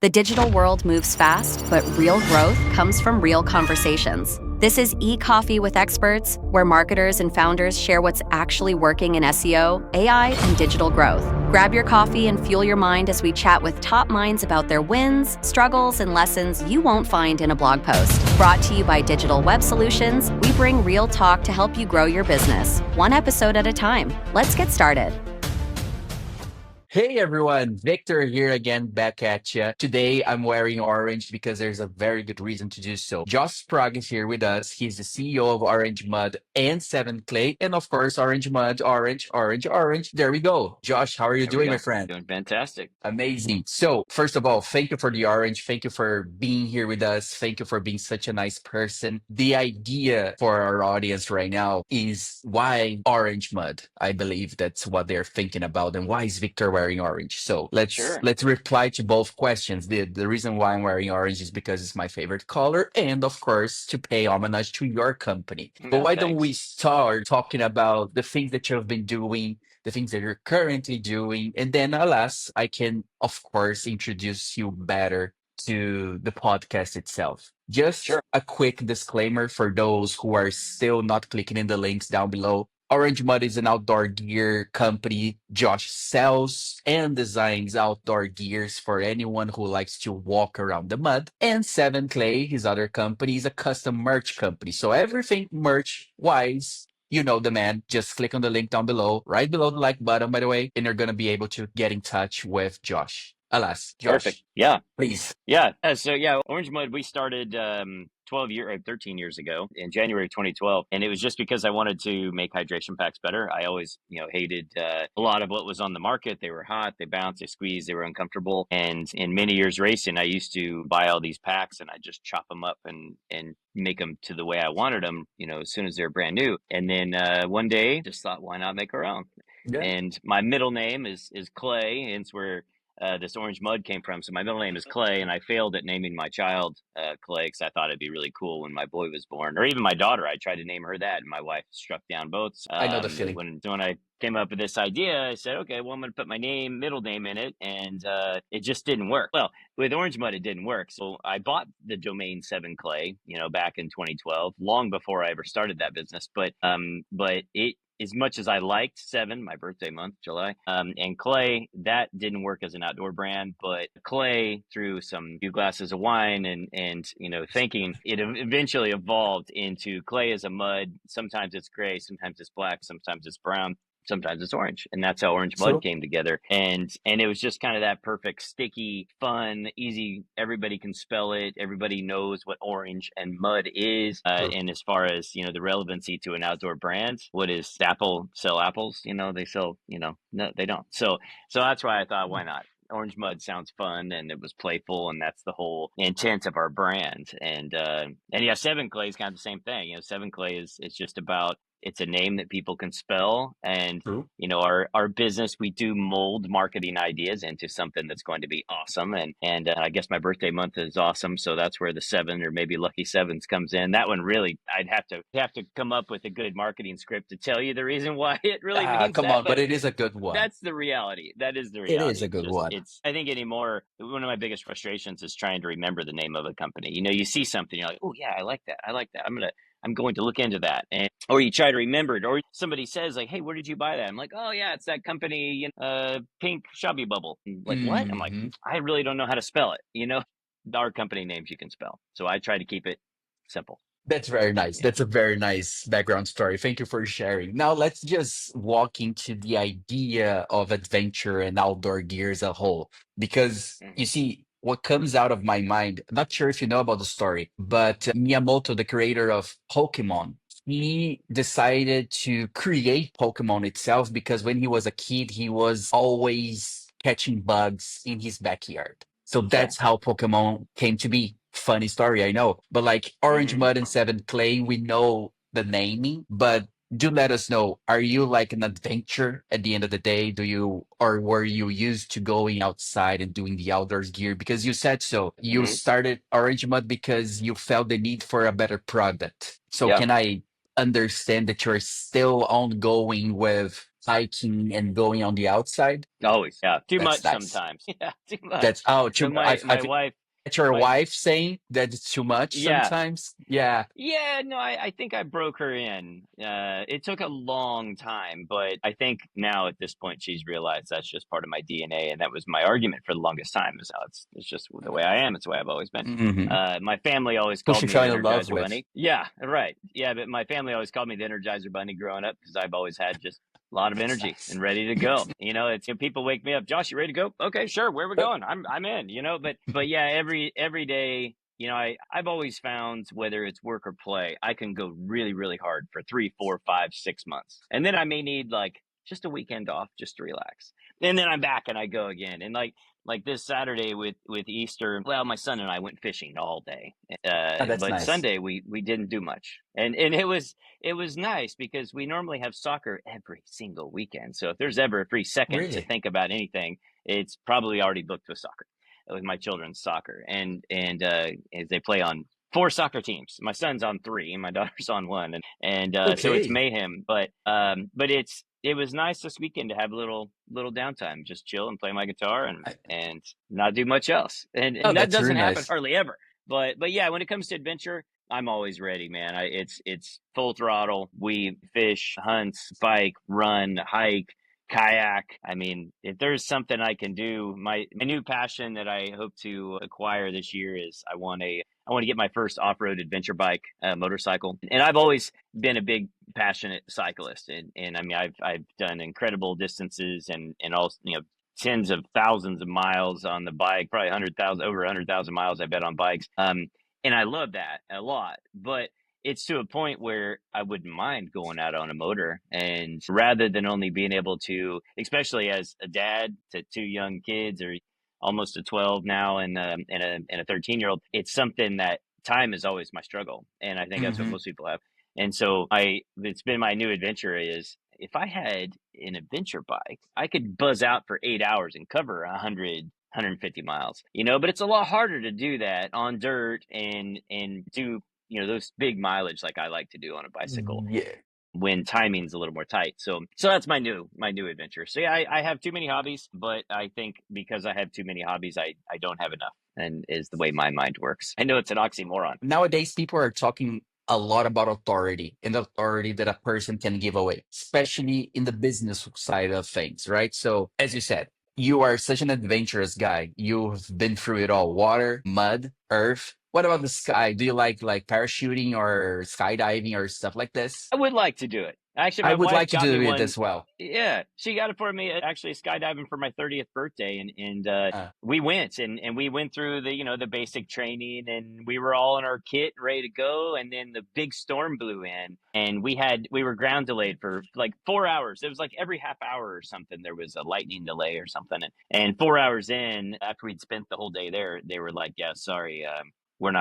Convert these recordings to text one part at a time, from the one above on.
The digital world moves fast, but real growth comes from real conversations. This is e-Coffee with Experts, where marketers and founders share what's actually working in SEO, AI, and digital growth. Grab your coffee and fuel your mind as we chat with top minds about their wins, struggles, and lessons you won't find in a blog post. Brought to you by Digital Web Solutions, we bring real talk to help you grow your business, one episode at a time. Let's get started. Hey everyone, Victor here again, back at you. Today I'm wearing orange because there's a very good reason to do so. Josh Sprague is here with us. He's the CEO of Orange Mud and Seven Clay. And of course, Orange Mud, orange, orange, orange. There we go. Josh, how are you There we doing, go. my friend? Doing fantastic. Amazing. So, first of all, thank you for the orange. Thank you for being here with us. Thank you for being such a nice person. The idea for our audience right now is why orange mud? I believe that's what they're thinking about. And why is Victor wearing orange? So Sure. let's reply to both questions. The reason why I'm wearing orange is because it's my favorite color, and of course, to pay homage to your company. But No, why don't we thanks. start talking about the things that you've been doing, the things that you're currently doing. And then, alas, I can, of course, introduce you better to the podcast itself. Just Sure. a quick disclaimer for those who are still not clicking in the links down below. Orange Mud is an outdoor gear company. Josh sells and designs outdoor gears for anyone who likes to walk around the mud. And Seven Clay, his other company, is a custom merch company. So everything merch wise, you know the man. Just click on the link down below, right below the like button, by the way, and you're going to be able to get in touch with Josh. Alas, Perfect. Josh, Yeah. please. Yeah. Orange Mud, we started 13 years ago in January 2012. And it was just because I wanted to make hydration packs better. I always, hated a lot of what was on the market. They were hot, they bounced, they squeezed, they were uncomfortable. And in many years racing, I used to buy all these packs and I just chop them up and make them to the way I wanted them, as soon as they're brand new. And then one day just thought, why not make our own? Yeah. And my middle name is Clay, and it's where this orange mud came from. So my middle name is Clay, and I failed at naming my child Clay because I thought it'd be really cool when my boy was born, or even my daughter. I tried to name her that, and my wife struck down both. I know the feeling. When I came up with this idea, I said, okay, well, I'm going to put my middle name in it, and it just didn't work. Well, with Orange Mud, it didn't work. So I bought the domain Seven Clay, back in 2012, long before I ever started that business. But it, as much as I liked Seven, my birthday month, July, and Clay, that didn't work as an outdoor brand. But Clay, through some few glasses of wine and thinking, it eventually evolved into Clay as a mud. Sometimes it's gray, sometimes it's black, sometimes it's brown, sometimes it's orange, and that's how Orange Mud So, came together. And it was just kind of that perfect, sticky, fun, easy. Everybody can spell it. Everybody knows what orange and mud is. true. And as far as the relevancy to an outdoor brand, what is Apple sell apples? They sell. No, they don't. So that's why I thought, why not? Orange Mud sounds fun, and it was playful, and that's the whole intent of our brand. And yeah, Seven Clay is kind of the same thing. Seven Clay is it's just about, it's a name that people can spell. And True. our business, we do mold marketing ideas into something that's going to be awesome. And I guess my birthday month is awesome, so that's where the seven, or maybe lucky sevens, comes in. That one, really, I'd have to come up with a good marketing script to tell you the reason why it really Ah, means come that. on, But but it is a good one. that's the reality. That is the It is reality. a good one. It's I think anymore, one of my biggest frustrations is trying to remember the name of a company. You see something, you're like, oh yeah, I like that. I like that. I'm going to look into that. Or you try to remember it, or somebody says like, hey, where did you buy that? I'm like, oh yeah, it's that company, Pink Shabby Bubble. Like, what? I'm like, Hmm. I really don't know how to spell it. Our company names you can spell. So I try to keep it simple. That's very nice. Yeah. That's a very nice background story. Thank you for sharing. Now, let's just walk into the idea of adventure and outdoor gear as a whole. Because you Hmm. see, what comes out of my mind, not sure if you know about the story, but Miyamoto, the creator of Pokemon, he decided to create Pokemon itself because when he was a kid, he was always catching bugs in his backyard. So Sure. that's how Pokemon came to be. Funny story, I know. But like Orange Hmm. Mud and Seven Clay, we know the naming, but do let us know. Are you like an adventure at the end of the day? Do you, or were you used to going outside and doing the outdoors gear? Because you said so. You Hmm. started Orange Mud because you felt the need for a better product. So Yeah. can I understand that you're still ongoing with hiking and going on the outside? Always, yeah. Too That's much nice. sometimes. Yeah, too That's much. oh, But my I've wife, met your my wife saying that it's too much yeah. sometimes. Yeah. Yeah, no, I think I broke her in. It took a long time, but I think now at this point she's realized that's just part of my DNA, and that was my argument for the longest time. Is how it's just the way I am. It's the way I've always been. Hmm. My family always Who called she me the fell in love Energizer with. Bunny. Yeah, right. Yeah, but my family always called me the Energizer Bunny growing up because I've always had just a lot of That's energy nice. and ready to go. It's people wake me up, Josh, you ready to go? Okay, sure. Where are we going? I'm in. But yeah, every day. I've always found whether it's work or play, I can go really, really hard for 3, 4, 5, 6 months. And then I may need like just a weekend off just to relax. And then I'm back and I go again. And like this Saturday with Easter, well, my son and I went fishing all day. Oh, that's But nice. Sunday we didn't do much. And it was nice because we normally have soccer every single weekend. So if there's ever a free second to Really? think about anything, it's probably already booked with soccer, with my children's soccer, and as they play on 4 soccer teams. My son's on 3, and my daughter's on 1, and so it's Okay. mayhem. But it was nice this weekend to have a little downtime, just chill and play my guitar and not do much else, and Oh, and that that's doesn't really happen nice. hardly ever. But yeah, when it comes to adventure, I'm always ready, man. It's full throttle. We fish, hunt, bike, run, hike, kayak. I mean, if there's something I can do, my new passion that I hope to acquire this year is I want to get my first off-road adventure bike, motorcycle. And I've always been a big passionate cyclist, and I mean I've done incredible distances and also tens of thousands of miles on the bike, probably 100,000, over 100,000 miles I bet on bikes. And I love that a lot, but it's to a point where I wouldn't mind going out on a motor, and rather than only being able to, especially as a dad to 2 young kids, or almost a 12 now and a 13-year-old, it's something that time is always my struggle, and I think that's what Hmm. most people have. And so it's been my new adventure is if I had an adventure bike, I could buzz out for 8 hours and cover 150 miles, but it's a lot harder to do that on dirt and do those big mileage like I like to do on a bicycle Yeah. when timing's a little more tight. So that's my new adventure. So yeah, I have too many hobbies, but I think because I have too many hobbies, I don't have enough, and is the way my mind works. I know it's an oxymoron. Nowadays, people are talking a lot about authority and the authority that a person can give away, especially in the business side of things, right? So, as you said, you are such an adventurous guy. You've been through it all: water, mud, earth. What about the sky? Do you like parachuting or skydiving or stuff like this? I would like to do it. Actually, I my would wife like to got me do it one. as well. Yeah, she got it for me. Actually, skydiving for my 30th birthday, and Uh, we went and we went through the basic training, and we were all in our kit ready to go. And then the big storm blew in, and we were ground delayed for like 4 hours. It was like every half hour or something there was a lightning delay or something. And 4 hours in, after we'd spent the whole day there, they were like, "Yeah, sorry, we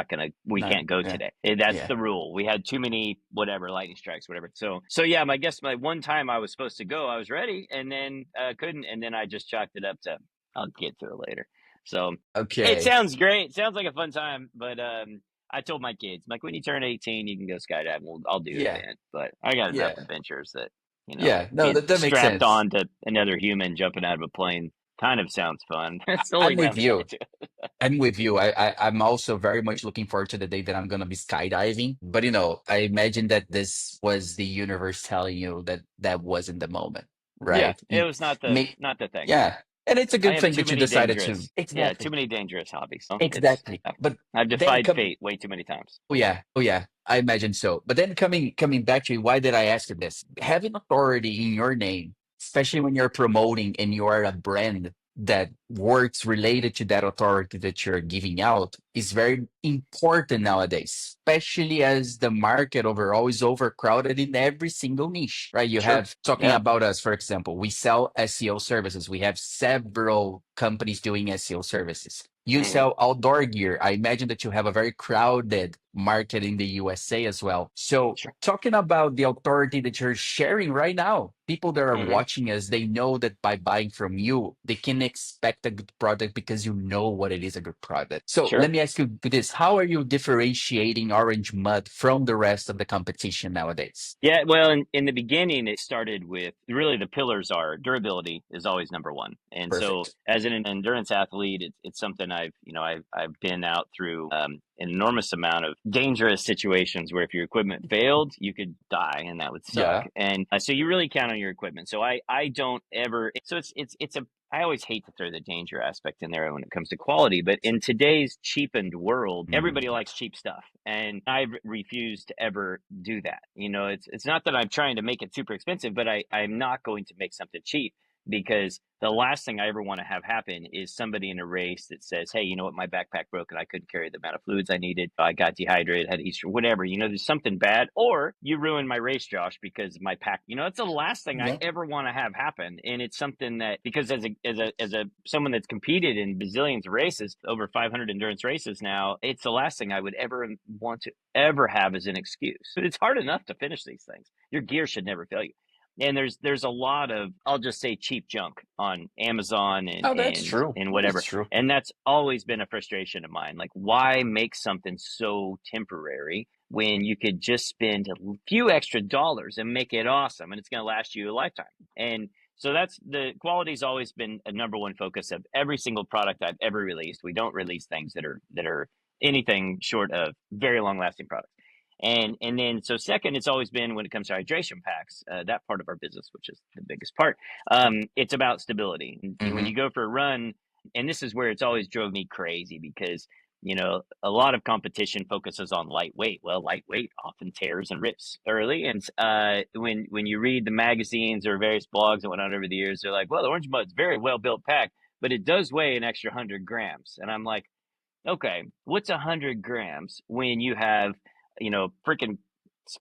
no, can't go yeah, today." That's yeah. the rule. We had too many whatever lightning strikes, whatever. So yeah, I guess my one time I was supposed to go, I was ready, and then couldn't, and then I just chalked it up to I'll get to it later. So it Okay. sounds great. It sounds like a fun time, but I told my kids, like, when you turn 18, you can go skydiving. Well, I'll do it Yeah, then. But I got enough yeah, adventures that yeah. No, being that makes strapped sense. on to another human jumping out of a plane kind of sounds fun. That's the only I'm with downside you. to it. I'm with you. I'm also very much looking forward to the day that I'm gonna be skydiving. But I imagine that this was the universe telling you that that wasn't the moment, Yeah, right? it was not the May, not the thing. yeah, and it's a I good have thing too that you many decided to. dangerous, yeah, too Exactly, many dangerous hobbies. So exactly. But I've then defied come. fate way too many times. Oh yeah, I imagine so. But then coming back to you, why did I ask you this? Having authority in your name, especially when you're promoting and you are a brand that works related to that authority that you're giving out, is very important nowadays, especially as the market overall is overcrowded in every single niche, right? You Sure. have talking Yeah. about us, for example, we sell SEO services. We have several companies doing SEO services. You Mhm. sell outdoor gear. I imagine that you have a very crowded market in the USA as well. So Sure. talking about the authority that you're sharing right now, people that are Hmm. watching us, they know that by buying from you, they can expect a good product because you know what it is a good product. So let Sure. me ask you this. How are you differentiating Orange Mud from the rest of the competition nowadays? Yeah, well, in the beginning, it started with really the pillars are durability is always number one. And so, Perfect. as an endurance athlete, it's something I've been out through an enormous amount of dangerous situations where if your equipment failed, you could die, and that would suck. Yeah. And so you really count on your equipment. So I don't ever. So it's a I always hate to throw the danger aspect in there when it comes to quality, but in today's cheapened world, everybody Mm. likes cheap stuff, and I refuse to ever do that. It's not that I'm trying to make it super expensive, but I'm not going to make something cheap because the last thing I ever want to have happen is somebody in a race that says, "Hey, you know what? My backpack broke and I couldn't carry the amount of fluids I needed. I got dehydrated, had Easter, whatever. There's something bad, or you ruined my race, Josh, because my pack. It's the last thing I Yeah. ever want to have happen, and it's something that because as a someone that's competed in bazillions of races, over 500 endurance races now, it's the last thing I would ever want to ever have as an excuse. But it's hard enough to finish these things. Your gear should never fail you. And there's a lot of, I'll just say, cheap junk on Amazon and Oh, that's and true. and That's whatever. true. And that's always been a frustration of mine. Like, why make something so temporary when you could just spend a few extra dollars and make it awesome and it's going to last you a lifetime? And so that's the quality's always been a number one focus of every single product I've ever released. We don't release things that are anything short of very long lasting products. And then so second, it's always been when it comes to hydration packs, that part of our business, which is the biggest part. It's about stability. And when Hmm. you go for a run, and this is where it's always drove me crazy because a lot of competition focuses on lightweight. Well, lightweight often tears and rips thoroughly. And when you read the magazines or various blogs and whatnot over the years, they're like, well, the Orange Mud's very well built pack, but it does weigh an extra 100 grams. And I'm like, okay, what's 100 grams when you have, freaking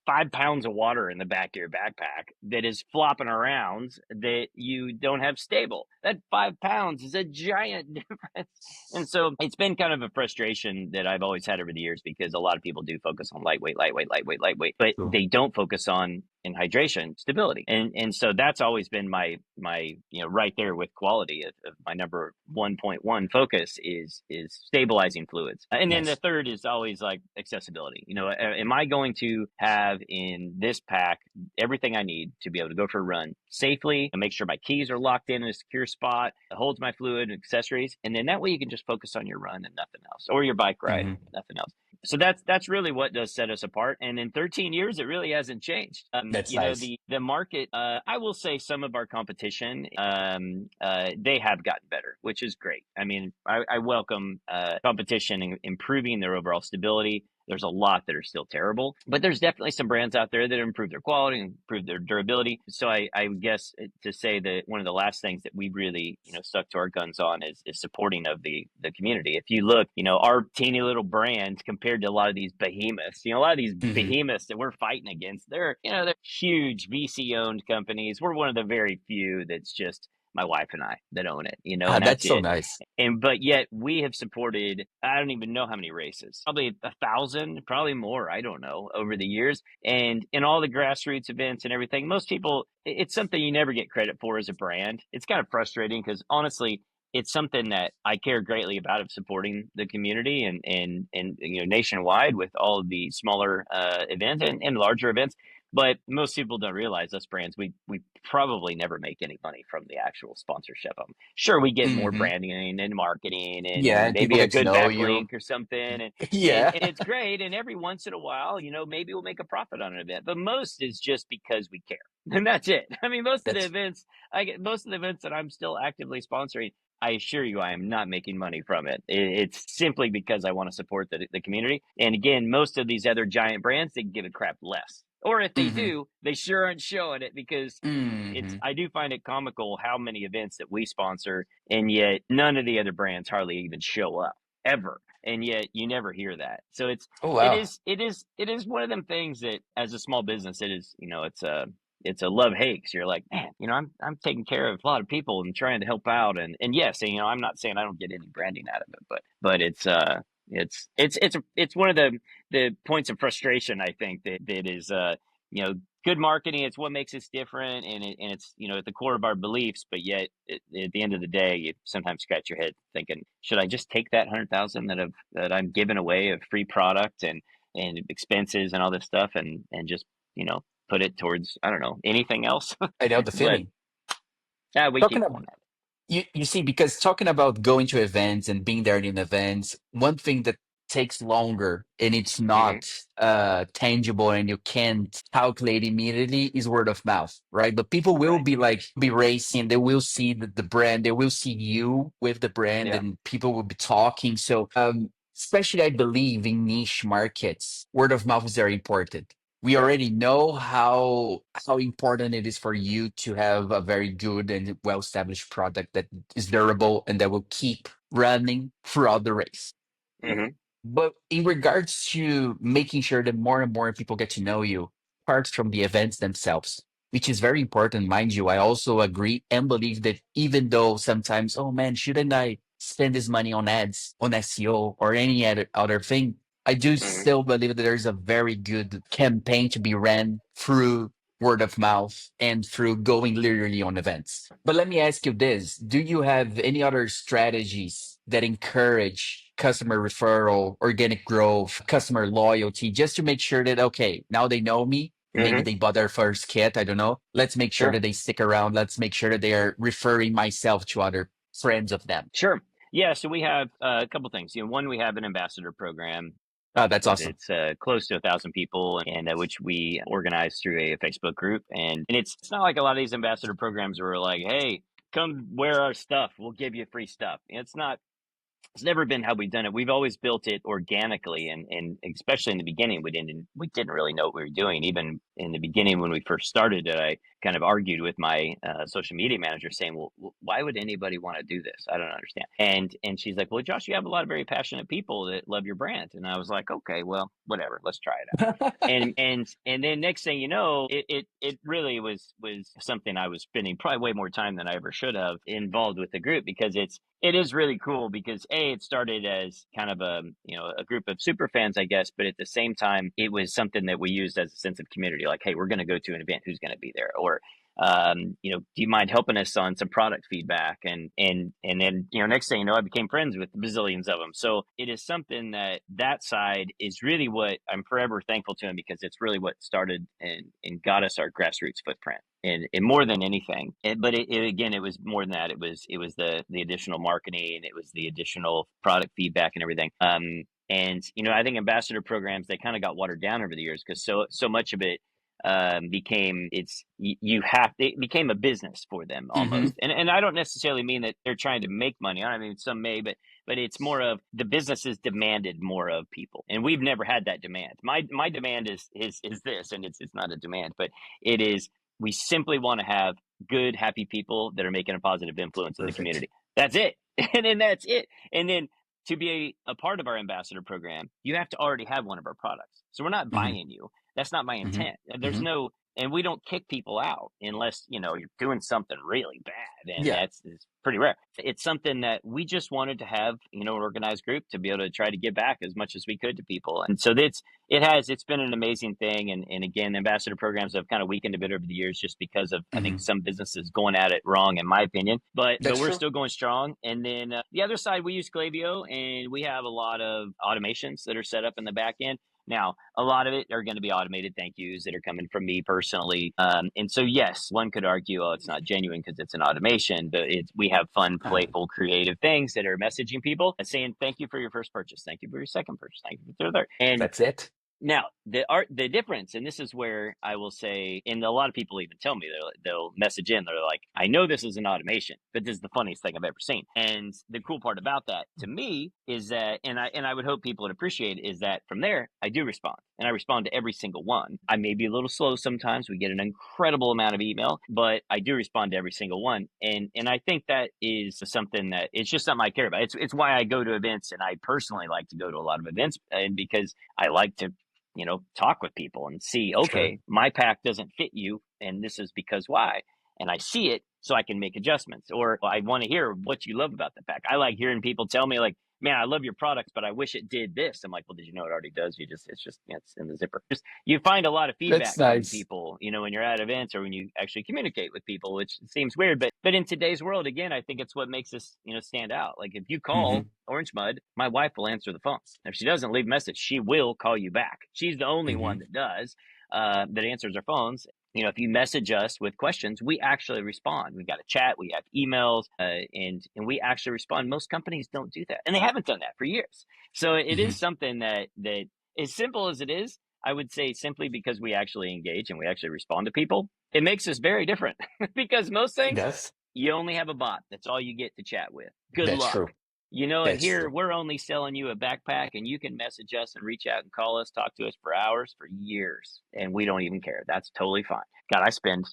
5 pounds of water in the back of your backpack that is flopping around that you don't have stable? That 5 pounds is a giant difference. And so it's been kind of a frustration that I've always had over the years because a lot of people do focus on lightweight, lightweight, lightweight, lightweight, but True. they don't focus on in hydration stability. And so that's always been my right there with quality of my number 1.1 focus is stabilizing fluids. And then the Nice. third is always like accessibility. Am I going to have in this pack everything I need to be able to go for a run safely and make sure my keys are locked in a secure spot, it holds my fluid and accessories, and then that way you can just focus on your run and nothing else, or your bike ride and Hmm. nothing else. So that's really what does set us apart. And in 13 years, it really hasn't changed. That's nice. The market. I will say some of our competition, they have gotten better, which is great. I mean, I welcome competition and improving their overall stability. There's a lot that are still terrible, but there's definitely some brands out there that improve their quality and improve their durability. So I guess to say that one of the last things that we really, stuck to our guns on is supporting of the community. If you look, our teeny little brand compared to a lot of these behemoths, a lot of these Hmm. behemoths that we're fighting against, they're huge VC owned companies. We're one of the very few that's just my wife and I that own it, Ah, and that's that's so it. nice. But yet we have supported, I don't even know how many races, probably 1,000, probably more, I don't know, over the years. And in all the grassroots events and everything, most people, it's something you never get credit for as a brand. It's kind of frustrating because honestly, it's something that I care greatly about of supporting the community and nationwide with all of the smaller events and larger events. But most people don't realize us brands, we probably never make any money from the actual sponsorship. Sure, we get more Hmm. branding and marketing Yeah, and and people maybe a get to good know you. backlink or something, and Yeah. it's great. And every once in a while, maybe we'll make a profit on an event, but most is just because we care, and that's it. I mean, That's most of the events that I'm still actively sponsoring, I assure you, I am not making money from it. It's simply because I want to support the community. And again, most of these other giant brands, they give a crap less. Or if they hmm do, they sure aren't showing it because hmm I do find it comical how many events that we sponsor and yet none of the other brands hardly even show up ever. And yet you never hear that. So Oh it wow. is it is it is one of them things that as a small business it is, it's a love hate because you're like, man, I'm taking care of a lot of people and trying to help out and yes, and I'm not saying I don't get any branding out of it, but it's It's one of the points of frustration, I think, that is good marketing. It's what makes us different, and it's at the core of our beliefs. But yet, at the end of the day, you sometimes scratch your head thinking, should I just take that 100,000 that I'm giving away of free product and expenses and all this stuff, and just put it towards, I don't know, anything else? I know the But feeling. we Talking keep about going at you see, because talking about going to events and being there in events, one thing that takes longer and it's it. not tangible and you can't calculate immediately is word of mouth, right? But people will Right. be racing, they will see the brand, they will see you with the brand, Yeah. and people will be talking. So especially I believe in niche markets, word of mouth is very important. We Sure. already know how important it is for you to have a very good and well established product that is durable and that will keep running throughout the race. Hmm. But in regards to making sure that more and more people get to know you, apart from the events themselves, which is very important, mind you, I also agree and believe that even though sometimes, oh man, shouldn't I spend this money on ads, on SEO, or any other thing? I do Hmm. still believe that there's a very good campaign to be ran through word of mouth and through going literally on events. But let me ask you this. Do you have any other strategies that encourage customer referral, organic growth, customer loyalty, just to make sure that, okay, now they know me. Maybe Hmm. they bought their first kit. I don't know. Let's make sure Sure. that they stick around. Let's make sure that they are referring myself to other friends of them. Sure. Yeah. So we have a couple things. One, we have an ambassador program. Oh, that's awesome. It's close to 1,000 people, and which we organize through a Facebook group. And it's not like a lot of these ambassador programs where we're like, hey, come wear our stuff. We'll give you free stuff. It's never been how we've done it. We've always built it organically, and especially in the beginning, we didn't really know what we were doing. Even in the beginning, when we first started it, I kind of argued with my social media manager, saying, "Well, why would anybody want to do this? I don't understand." And she's like, "Well, Josh, you have a lot of very passionate people that love your brand." And I was like, "Okay, well, whatever. Let's try it out." And then next thing you know, it really was something I was spending probably way more time than I ever should have involved with the group, because it is really cool, because it started as kind of a group of super fans, I guess, but at the same time it was something that we used as a sense of community, like, hey, we're going to go to an event, who's going to be there? Or do you mind helping us on some product feedback? And then next thing you know, I became friends with bazillions of them. So it is something that side is really what I'm forever thankful to him, because it's really what started and got us our grassroots footprint. And more than anything, but again, it was more than that. It was the additional marketing, it was the additional product feedback and everything. And I think ambassador programs, they kind of got watered down over the years, because so much of it became it became a business for them Hmm. almost. And I don't necessarily mean that they're trying to make money. I mean, some may, but it's more of the businesses demanded more of people, and we've never had that demand. My demand is this, and it's not a demand, but it is, we simply want to have good, happy people that are making a positive influence in the Perfect. community. That's it. And then that's it. And then to be a part of our ambassador program, you have to already have one of our products. So we're not Hmm. buying you. That's not my Hmm. intent. There's Hmm. no, and we don't kick people out unless, you're doing something really bad. And Yeah, it's pretty rare. It's something that we just wanted to have, an organized group to be able to try to give back as much as we could to people. And so it's been an amazing thing. And again, ambassador programs have kind of weakened a bit over the years, just because of, I think, hmm, some businesses going at it wrong, in my opinion. But that's we're true. still going strong. And then the other side, we use Klaviyo, and we have a lot of automations that are set up in the back end. Now, a lot of it are going to be automated thank yous that are coming from me personally. And so, yes, one could argue, oh, it's not genuine because it's an automation, but we have fun, Uh, playful, creative things that are messaging people and saying, thank you for your first purchase. Thank you for your second purchase. Thank you for the third. And that's it. now, the difference, and this is where I will say, and a lot of people even tell me, they'll message in, they're like, I know this is an automation, but this is the funniest thing I've ever seen. And the cool part about that to me is that, and I would hope people would appreciate it, is that from there I do respond, and I respond to every single one. I may be a little slow sometimes. We get an incredible amount of email, but I do respond to every single one. And I think that is something that, it's just something I care about. It's why I go to events, and I personally like to go to a lot of events, and because I like to talk with people and see, Sure. okay, my pack doesn't fit you, and this is because why. And I see it, so I can make adjustments. Or I want to hear what you love about the pack. I like hearing people tell me, like, man, I love your products, but I wish it did this. I'm like, well, did you know it already does? It's just, it's in the zipper. Just, you find a lot of That's feedback from nice. people, when you're at events or when you actually communicate with people, which seems weird, but in today's world, again, I think it's what makes us, stand out. Like if you call Hmm. Orange Mud, my wife will answer the phone. If she doesn't leave a message, she will call you back. She's the only Hmm. one that does, that answers our phones. If you message us with questions, we actually respond. We've got a chat, we have emails, and we actually respond. Most companies don't do that, and they haven't done that for years. So it Hmm. is something that as simple as it is, I would say simply because we actually engage and we actually respond to people, it makes us very different. Because most It things, does. you only have a bot. That's all you get to chat with. Good That's luck. true. And That's here true. we're only selling you a backpack, and you can message us and reach out and call us, talk to us for hours, for years, and we don't even care. That's totally fine. God,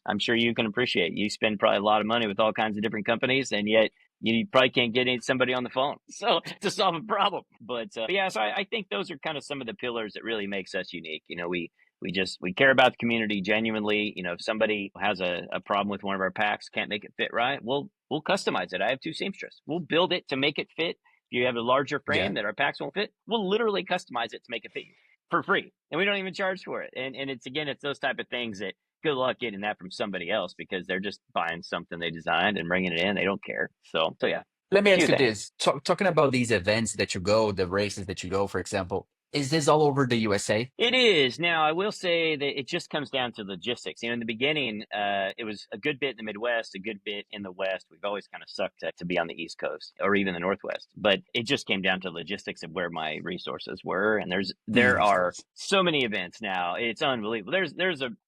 I'm sure you can appreciate, you spend probably a lot of money with all kinds of different companies, and yet you probably can't get somebody on the phone so to solve a problem. But yeah, so I think those are kind of some of the pillars that really makes us unique. We care about the community genuinely. If somebody has a problem with one of our packs, can't make it fit right, we'll customize it. I have two seamstress. We'll build it to make it fit. If you have a larger Yeah. frame that our packs won't fit, we'll literally customize it to make it fit you for free, and we don't even charge for it. And it's those type of things that good luck getting that from somebody else, because they're just buying something they designed and bringing it in. They don't care. So yeah, Let me few ask you things. this. Talking about these events that you go, the races that you go, for example, is this all over the USA? It is. Now, I will say that it just comes down to logistics. In the beginning, it was a good bit in the Midwest, a good bit in the West. We've always kind of sucked to be on the East Coast or even the Northwest. But it just came down to logistics of where my resources were. And there Mm. are so many events now. It's unbelievable.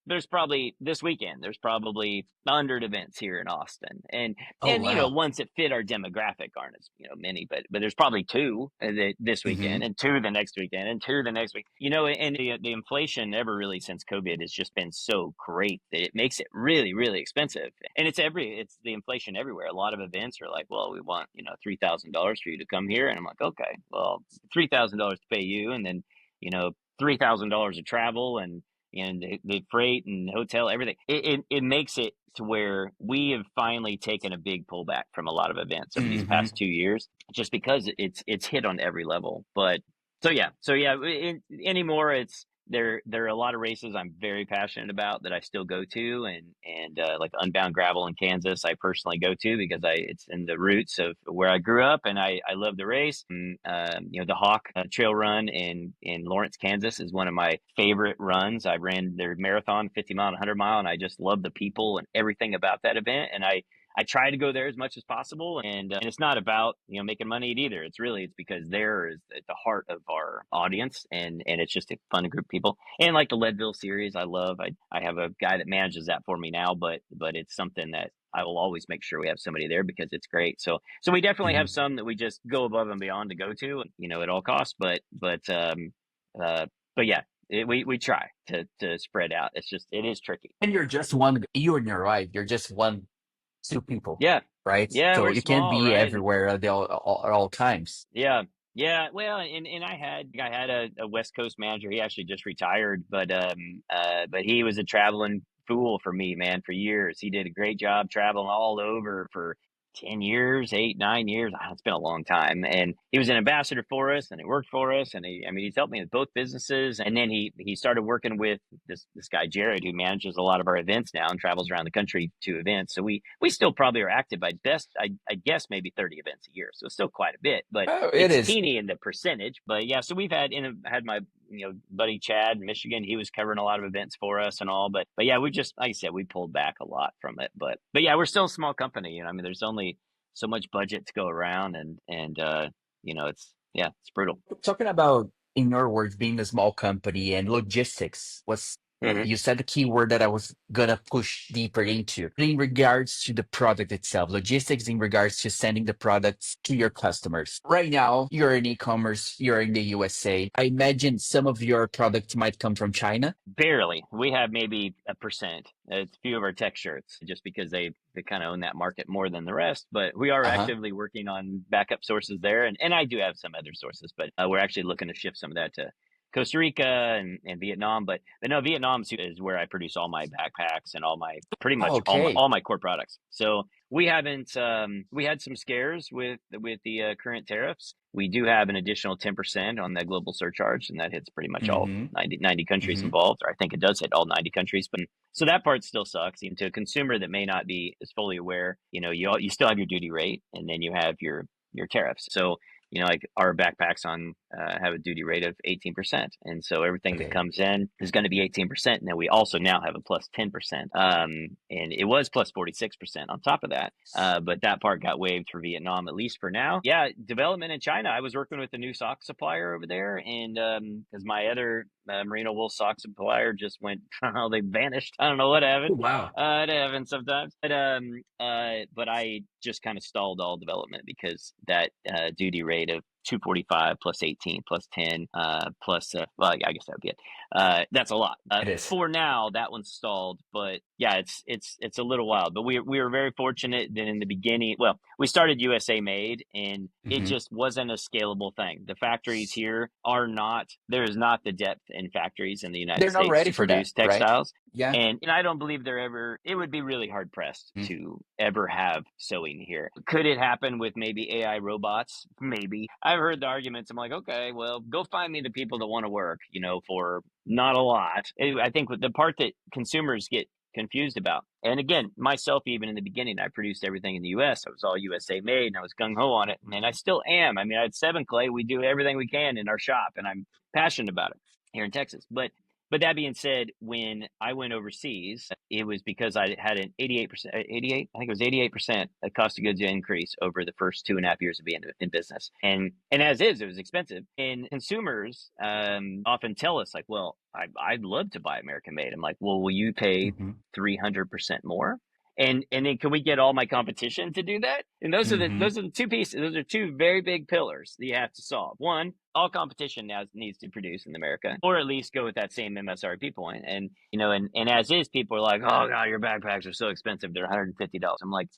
There's probably this weekend, there's probably 100 events here in Austin. Oh, And wow. ones that fit our demographic aren't as many, but there's probably two this Hmm. weekend, and two the next weekend, and two the next week. And the inflation ever really since COVID has just been so great that it makes it really really expensive. And it's the inflation everywhere. A lot of events are like, well, we want $3,000 for you to come here, and I'm like, okay, well, $3,000 to pay you, and then $3,000 of travel, and the freight and hotel, everything. It makes it to where we have finally taken a big pullback from a lot of events over these Hmm. past 2 years, just because it's hit on every level. But so yeah, anymore there are a lot of races I'm very passionate about that I still go to, and like Unbound Gravel in Kansas, I personally go to because it's in the roots of where I grew up, and I love the race. And, the Hawk Trail Run in Lawrence, Kansas is one of my favorite runs. I ran their marathon, 50 mile and 100 mile, and I just love the people and everything about that event. And I try to go there as much as possible, and it's not about making money either. It's because there is at the heart of our audience, and it's just a fun group of people. And like the Leadville series, I love. I have a guy that manages that for me now, but it's something that I will always make sure we have somebody there because it's great. So we definitely Hmm. have some that we just go above and beyond to go to, at all costs. Uh, but yeah, we try to spread out. It is tricky. And you're just one, you and your wife, you're just one, two people, Yeah, right? yeah, So we're you can't small, be right? everywhere at all times. Yeah. Yeah. Well, and I had a West Coast manager. He actually just retired, but he was a traveling fool for me, man, for years. He did a great job traveling all over for 10 years, 8, 9 years. It's been a long time. And he was an ambassador for us, and he worked for us. And he's helped me with both businesses. And then he started working with this guy, Jared, who manages a lot of our events now and travels around the country to events. So we still probably are active by best, I guess maybe 30 events a year. So it's still quite a bit, but Oh, it it's is. teeny in the percentage. But yeah, so we've had my buddy Chad in Michigan. He was covering a lot of events for us and all. But yeah, we just, like I said, we pulled back a lot from it. But yeah, we're still a small company. There's only so much budget to go around, and it's brutal. Talking about, in your words, being a small company and logistics was, Mhm. you said the key word that I was gonna push deeper into in regards to the product itself, logistics in regards to sending the products to your customers. Right now, you're in e-commerce, you're in the USA. I imagine some of your products might come from China. Barely. We have maybe a percent. It's a few of our tech shirts, just because they kind of own that market more than the rest. But we are Uh-huh. actively working on backup sources there, and I do have some other sources, but we're actually looking to shift some of that to Costa Rica and Vietnam, but no, Vietnam is where I produce all my backpacks and all my pretty Oh, much okay. all my core products. So we haven't we had some scares with the current tariffs. We do have an additional 10% on that global surcharge, and that hits pretty much all Mm-hmm. 90 countries Mm-hmm. involved, or I think it does hit all 90 countries. But so that part still sucks, even to a consumer that may not be as fully aware. You still have your duty rate, and then you have your tariffs. So like our backpacks have a duty rate of 18%. And so everything that Okay. comes in is going to be 18%. And then we also now have a plus 10%. And it was plus 46% on top of that. But that part got waived for Vietnam, at least for now. Yeah, development in China. I was working with a new sock supplier over there. And because my other merino wool sock supplier just went, they vanished. I don't know what happened. Oh, wow. It happens sometimes. But I just kind of stalled all development because that duty rate of 245 plus 18 plus 10 plus well, I guess that would be it. That's a lot. It is. For now, that one's stalled, but yeah, it's a little wild. But we were very fortunate that in the beginning, well, we started USA made, and it Mm-hmm. just wasn't a scalable thing. The factories here there is not the depth in factories in the United They're not States ready to for that, produce right? textiles. Yeah. And I don't believe it would be really hard pressed to ever have sewing here. Could it happen with maybe AI robots? Maybe. I've heard the arguments. I'm like, okay, well, go find me the people that want to work, for not a lot. I think the part that consumers get confused about. And again, myself, even in the beginning, I produced everything in the US. I was all USA made, and I was gung ho on it. And I still am. I mean, I had 7 Clay. We do everything we can in our shop, and I'm passionate about it here in Texas. But that being said, when I went overseas, it was because I had an 88%, 88, I think it was 88% cost of goods increase over the first 2.5 years of being in business. And as is, it was expensive. And consumers often tell us like, well, I'd love to buy American made. I'm like, well, will you pay Mm-hmm. 300% more? And then can we get all my competition to do that? And those are Mm-hmm. the two pieces. Those are two very big pillars that you have to solve. One, all competition now needs to produce in America, or at least go with that same MSRP point. And and as is, people are like, oh god, your backpacks are so expensive; they're $150. I'm like,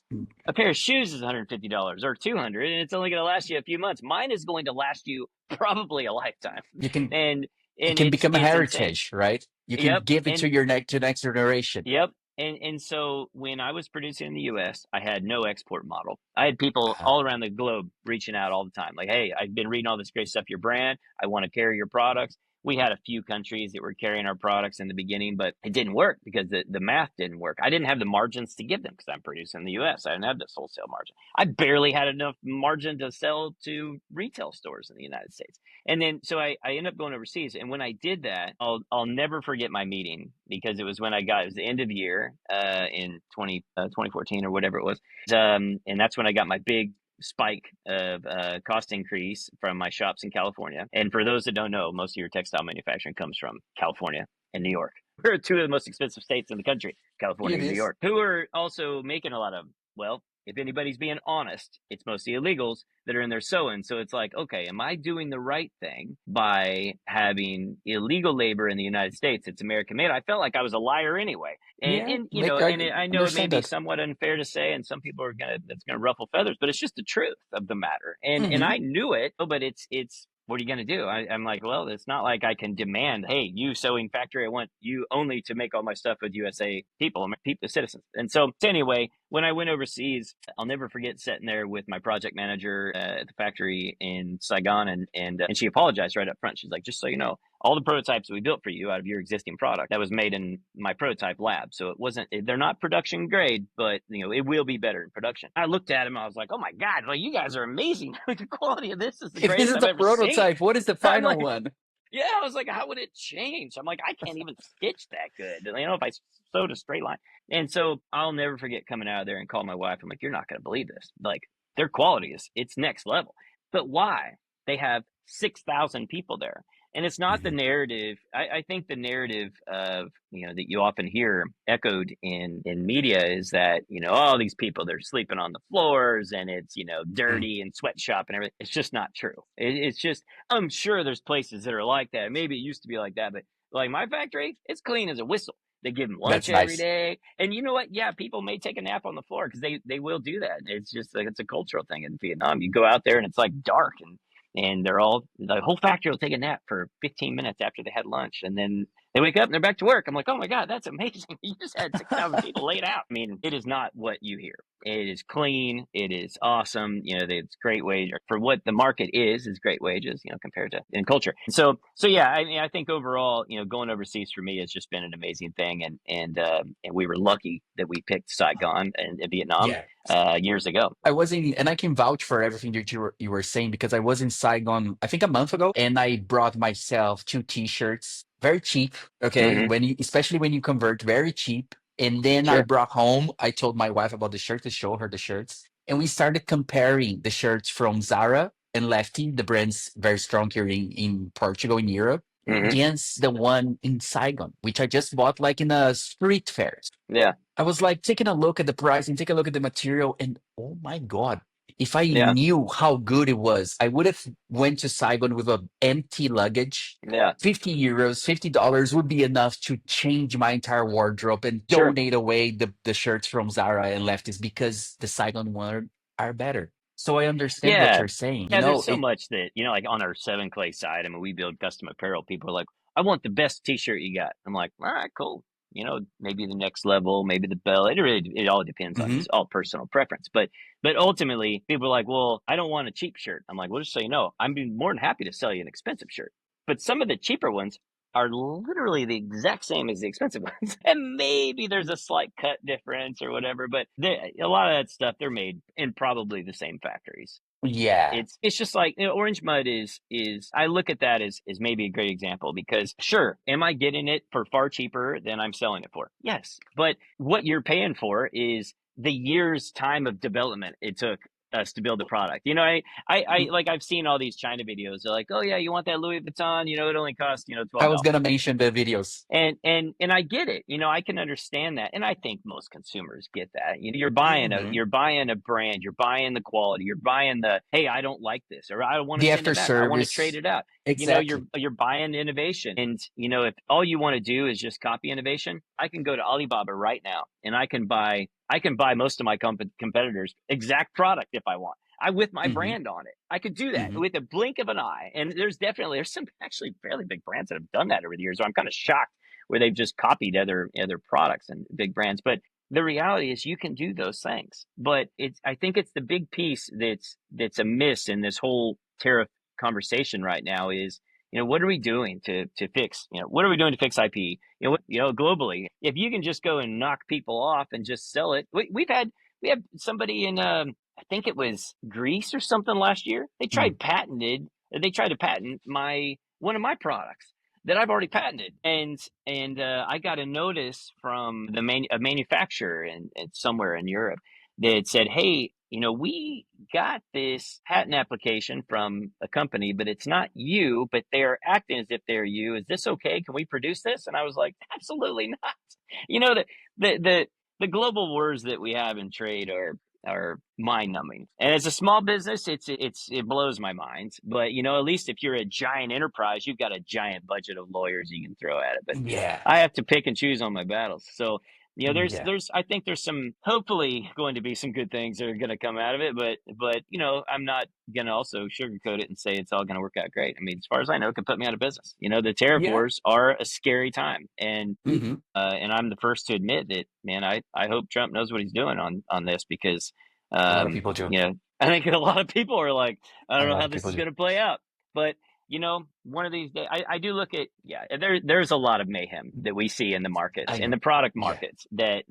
a pair of shoes is $150 or $200, and it's only going to last you a few months. Mine is going to last you probably a lifetime, You can and it can become a it's insane. heritage, right? You can Yep, give it and to next generation. Yep. And so when I was producing in the US, I had no export model. I had people Uh, all around the globe reaching out all the time. Like, hey, I've been reading all this great stuff, your brand. I want to carry your products. We had a few countries that were carrying our products in the beginning, but it didn't work because the math didn't work. I didn't have the margins to give them because I'm producing in the US. I didn't have this wholesale margin. I barely had enough margin to sell to retail stores in the United States. And then so I ended up going overseas. And when I did that, I'll never forget my meeting because it was when it was the end of the year in 2014 or whatever it was. And that's when I got my big spike of cost increase from my shops in California. And for those that don't know, most of your textile manufacturing comes from California and New York. We're two of the most expensive states in the country, California it and New is. York, who are also making a lot of, well, if anybody's being honest, it's mostly illegals that are in there sewing. So it's like, okay, am I doing the right thing by having illegal labor in the United States? It's American made. I felt like I was a liar anyway. Yeah, I know it may understand be that. somewhat unfair to say, and some people that's gonna ruffle feathers, but it's just the truth of the matter. And Mm-hmm. I knew it, but it's what are you going to do? I'm like, well, it's not like I can demand, hey, you sewing factory, I want you only to make all my stuff with USA people, citizens. And so anyway, when I went overseas, I'll never forget sitting there with my project manager at the factory in Saigon, and she apologized right up front. She's like, just so you know, all the prototypes we built for you out of your existing product that was made in my prototype lab. So they're not production grade, but it will be better in production. I looked at him, I was like, oh my God, well, you guys are amazing. The quality of this is the If this greatest is I've the ever seen. prototype, what is the I'm final like, one? yeah, I was like, how would it change? I'm like, I can't even stitch that good. If I sewed a straight line. And so I'll never forget coming out of there and calling my wife. I'm like, you're not going to believe this. Like, their quality it's next level. But why? They have 6,000 people there. And it's not the Mm-hmm. narrative. I think the narrative of, that you often hear echoed in media is that, all these people, they're sleeping on the floors and it's, dirty and sweatshop and everything. It's just not true. It's just, I'm sure there's places that are like that. Maybe it used to be like that, but like my factory, it's clean as a whistle. They give them lunch That's every nice. day. And you know what? Yeah, people may take a nap on the floor because they will do that. It's just like, it's a cultural thing in Vietnam. You go out there and it's like dark and and the whole factory will take a nap for 15 minutes after they had lunch, and then they wake up and they're back to work. I'm like, oh my God, that's amazing. You just had 6,000 people laid out. I mean, it is not what you hear. It is clean. It is awesome. It's great wage for what the market is great wages, compared to in culture. So yeah, I mean, I think overall, going overseas for me has just been an amazing thing. And we were lucky that we picked Saigon and Vietnam Yeah. years ago. I was in, and I can vouch for everything that you were saying, because I was in Saigon, I think a month ago, and I brought myself 2 T-shirts, very cheap. Okay, Hmm. especially when you convert, very cheap. And then I Sure. brought home. I told my wife about the shirt to show her the shirts, and we started comparing the shirts from Zara and Lefty, the brands very strong here in Portugal, in Europe, Hmm. against the one in Saigon, which I just bought like in a street fair. Yeah. I was like taking a look at the price and take a look at the material, and oh my God, if I Yeah. knew how good it was, I would have went to Saigon with a empty luggage. Yeah. 50 euros, $50 would be enough to change my entire wardrobe and Sure. donate away the shirts from Zara and Lefties, because the Saigon one are better. So I understand what Yeah. you're saying. Yeah, there's so much that, like on our 7 Clay side, I mean, we build custom apparel. People are like, I want the best t-shirt you got. I'm like, all right, cool. Maybe the next level, maybe the belt. It all depends on, Mhm. it's all personal preference. But ultimately, people are like, well, I don't want a cheap shirt. I'm like, well, just so you know, I'd be more than happy to sell you an expensive shirt. But some of the cheaper ones are literally the exact same as the expensive ones. And maybe there's a slight cut difference or whatever, but a lot of that stuff, they're made in probably the same factories. Yeah. It's just like, Orange Mud is I look at that as maybe a great example, because sure, am I getting it for far cheaper than I'm selling it for? Yes. But what you're paying for is the year's time of development it took us to build the product. I like, I've seen all these China videos. They're like, oh yeah, you want that Louis Vuitton, it only costs, I $12. was gonna mention the videos. And I get it. I can understand that. And I think most consumers get that. You're buying a Mhm. you're buying a brand, you're buying the quality, you're buying the, hey, I don't like this, or I don't want to The send after it back. I want to trade service. it out. You're Exactly. you're buying innovation. And if all you want to do is just copy innovation, I can go to Alibaba right now and I can buy most of my competitors' exact product if I want. With my Hmm. brand on it. I could do that Hmm. with a blink of an eye. And there's some actually fairly big brands that have done that over the years. So I'm kind of shocked where they've just copied other products and big brands. But the reality is you can do those things. But I think it's the big piece that's amiss in this whole tariff conversation right now is, what are we doing to fix, what are we doing to fix IP? Globally, if you can just go and knock people off and just sell it. We had somebody in I think it was Greece or something last year. They tried to patent one of my products that I've already patented, and I got a notice from a manufacturer and somewhere in Europe that said, "Hey, we got this patent application from a company, but it's not you, but they're acting as if they're you. Is this okay? Can we produce this?" And I was like, "Absolutely not." The global wars that we have in trade are mind numbing. And as a small business, it blows my mind. But at least if you're a giant enterprise, you've got a giant budget of lawyers you can throw at it. But Yeah. I have to pick and choose on my battles. So Yeah. there's I think there's some hopefully going to be some good things that are going to come out of it. But I'm not going to also sugarcoat it and say it's all going to work out great. I mean, as far as I know, it could put me out of business. The tariff Yeah. wars are a scary time, Hmm. and I'm the first to admit that, man. I hope Trump knows what he's doing on this, because A lot of people do. I think a lot of people are like, I don't A know lot how of this people is do. going to play out. But one of these days, I do look at, there's a lot of mayhem that we see in the markets, I in know. the product Yeah. markets, that